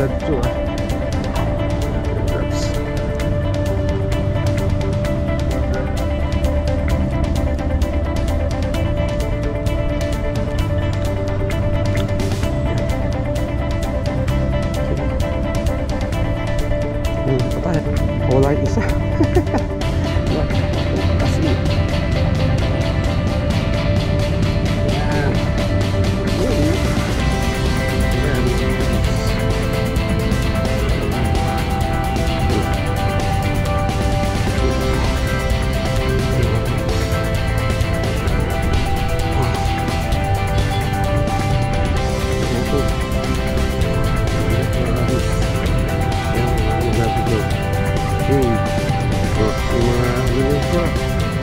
Dad Joe ah. Wala yung isa. Kasi yan.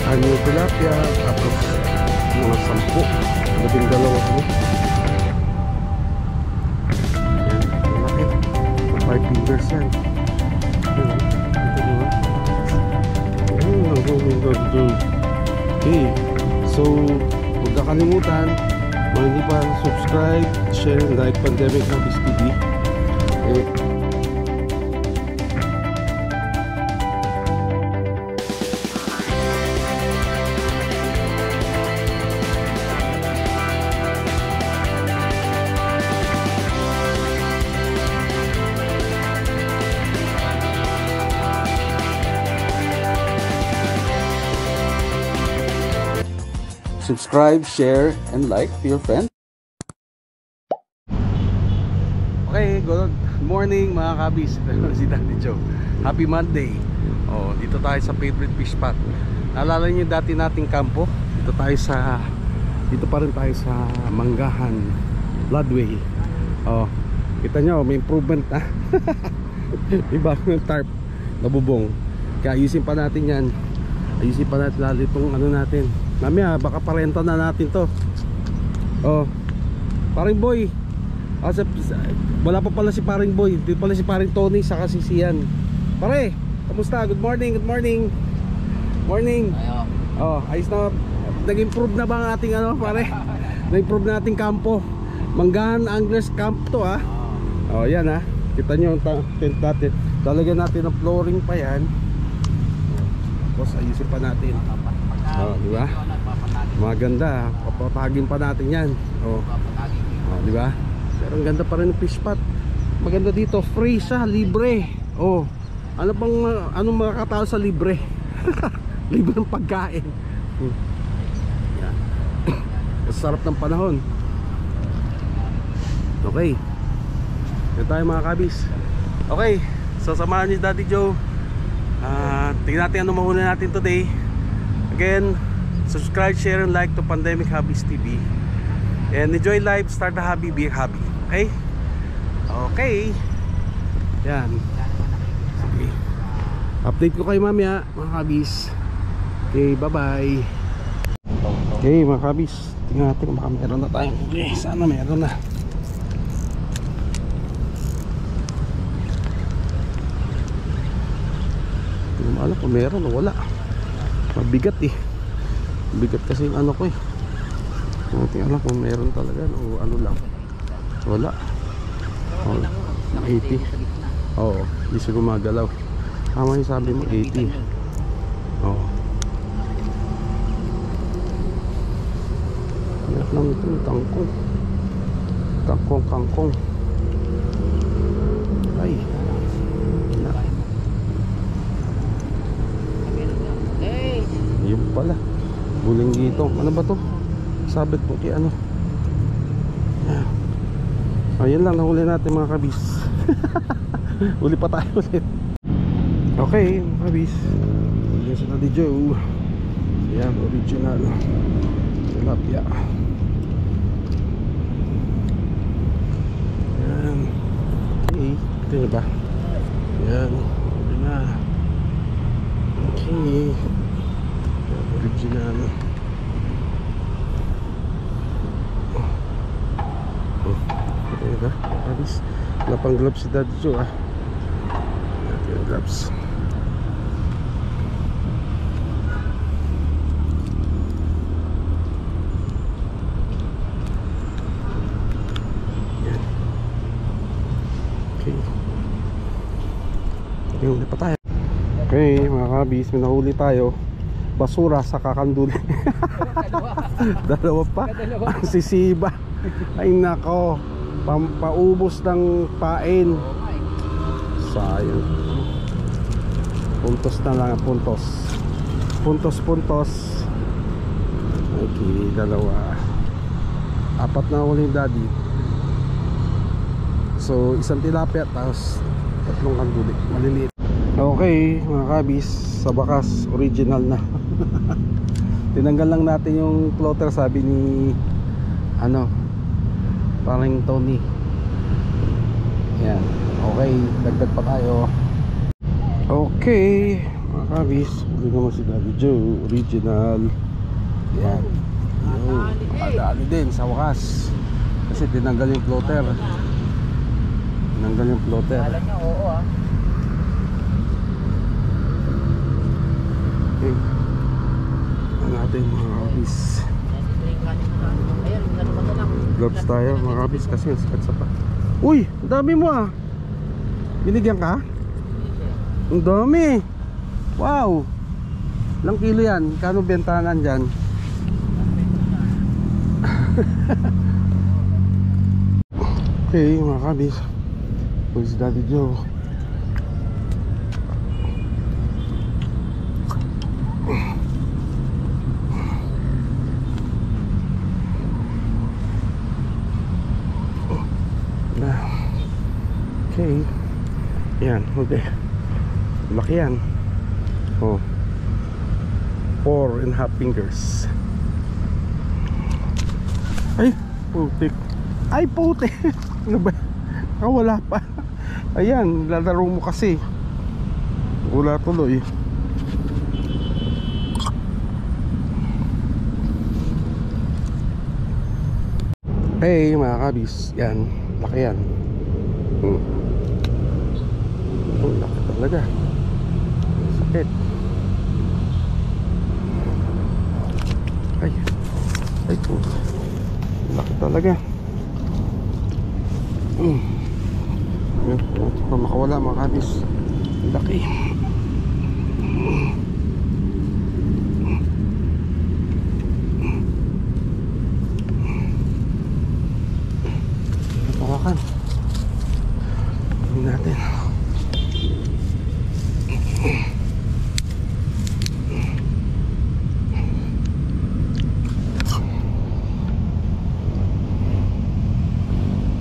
Ano yung tilapia, tapos mga 10, 12 kami. Yan, malaki. 5 fingers yan. Okay, so huwag kakalimutan, mga hindi pa subscribe, share, like Pandemic Hobbies TV. Subscribe, share, and like to your friends. Okay, good morning mga kabis. Si Daddy Joe. Happy Monday. Oh, dito tayo sa favorite fish spot. Naalala niyo dati nating kampo? Dito pa rin tayo sa Manggahan Bloodway. Oh, kita nyo, may improvement ah. Iba yung tarp na bubong. Kaya ayusin pa natin yan. Ayusin pa natin lalo itong ano natin. Mamaya baka parenta na natin to. Oh, paring boy. Wala pa pala si paring boy. Dito pala si paring Tony sa kasisiyan. Pare, kamusta? Good morning, good morning. Morning. Oh, ayos na. Nag-improve na ba ang ating ano, pare? Nag-improve na ating kampo. Manggahan Anglers Camp to ah. Oh, yan ah. Kita nyo ang tent natin. Talagyan natin ng flooring pa yan. Tapos ayusin pa natin. Oh, di ba? Maganda, papatagin pa natin 'yan. Oh. Oh, di ba? Pero ang ganda pa rin ng fish spot. Maganda dito, free siya, libre. Oh. Ano pang anong makakatao sa libre? Libre ng pagkain. Yan. Sarap ng panahon. Okay. Yan tayo mga kabis. Okay, sasamahan ni Daddy Joe. Tingnan natin ano mahuli natin today. Again, subscribe, share, and like to Pandemic Hobbies TV. And enjoy life, start a hobby, be a hobby. Okay? Okay. Yan. Sige. Update ko kayo mamaya, mga hobbies. Okay, bye-bye. Okay, mga hobbies. Tingnan natin kung baka meron na tayo. Okay, sana meron na. Hindi mo alam kung meron o wala. Mabigat eh. Bigat kasi yung ano ko eh. Hindi alam kung meron talaga o ano lang. Wala. Oh, 80. Oo, hindi siya gumagalaw. Tama yung sabi mo, 80. Oo. Meron lang ito yung tangkong. Kangkong. Ay. Yun pala, buling gitong. Ano ba to? Sabit po kay ano. Ayun lang, nahuli natin mga kabis. Uli pa tayo ulit. Okay mga kabis, yan si Daddy Joe. Yan, original tilapia. Yan. Okay, ito na ba? Yan, uli na. Okay, original. Ito ba? Habis. Wala pang gloves si Daddy Joe ah. Ito yung gloves. Yan. Okay. kabis, may nahuli tayo. Basura sa kakanduli. Dalawa pa. Ang sisiba. Ay nako, pampaubos ng pain. Sayang. Puntos na lang, puntos. Puntos. Okay, dalawa. 4 na huli daddy. So isang tilapia tapos 3 kanduli, maliliit. Okay mga kabis, sa bakas original na. Tinanggal lang natin yung floater, sabi ni paring Tony. Yan, okay, dagdag pa tayo. Okay mga kabis, huli naman si Daddy Joe, original. Yan, madali din sa wakas kasi tinanggal yung floater. Alam niya, oo ah. Okay. Ano natin mga kabis. Gloves tayo mga kabis kasi ang sakit sa pa. Uy, ang dami mo ah. Binigyan ka? Ang dami. Wow. Ilang kilo yan? Kano bentanan dyan? Okay mga kabis, where's Daddy Joe? Okay. Yan, okay. Laki yan. Oh, 4.5 fingers. Ay, putik. Ay, putik. Ano ba? Wala pa. Ayan, lalaro mo kasi. Wala tuloy. Hey mga kabis, yan, laki yan. Oh, laki talaga. Sakit. Ay po, laki talaga. Yan, pa makawala mga kabis. Laki. Tawakan natin.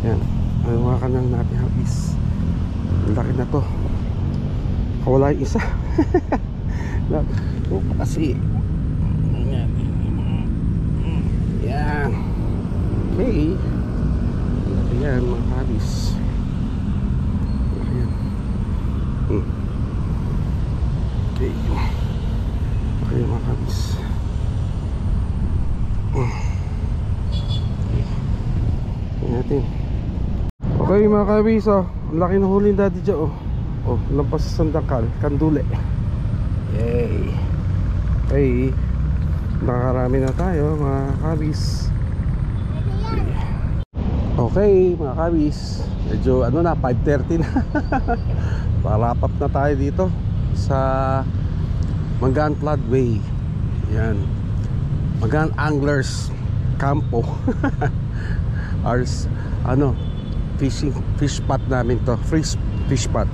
Yan, hawakan lang natin habis. Laki na to. Kawala yung isa. Kasi yan. Yan. Okay. Yan mga habis. Yan. Okay. Okay mga habis. Yan natin. Okay mga kabis, oh, ang laki na huli Daddy Joe. Oh, lampas sa sandakal, kandule. Yay. Okay, nakarami na tayo mga kabis. Okay mga kabis, medyo ano na, 5:30 na. Wrap up na tayo dito sa Mangaan Floodway. Yan, Mangaan Anglers Campo. Ours, fish spot namin to, fish spot.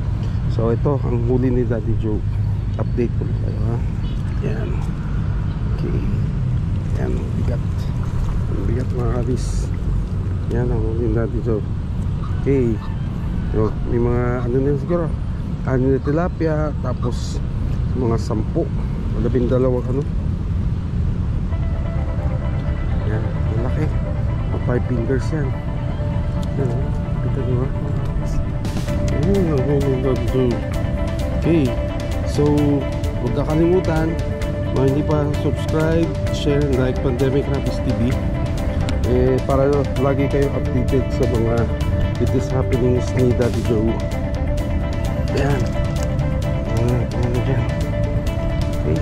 So ito ang huli ni Daddy Joe. Update ko kayo ha. Yan. Okay. Yan, bigat. Bigat mga kabis. Yan ang huli ni Daddy Joe. Okay. So, may mga ano na siguro, na tilapia, tapos mga 10 o 12 ano. Yan, malaki. 5 fingers yan. Yan, kita nyo ha. Okay, so huwag kakalimutan, mga hindi pa subscribe, share, and like Pandemic Rapis TV, para lagi kayong updated sa mga latest happenings ni Daddy Joe. Ayan. Ano dyan. Okay,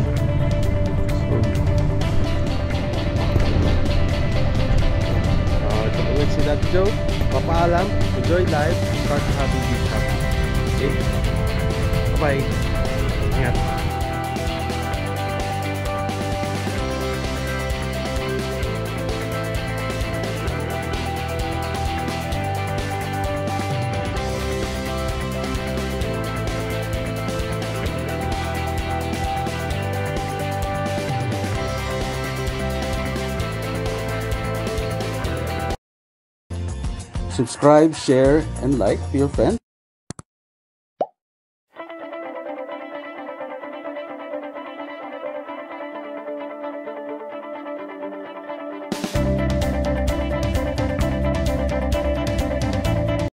so ito ulit si Daddy Joe. Papaalam, enjoy life, start to having this happen. Okay, bye-bye. Ingat. Subscribe, share, and like to your friends.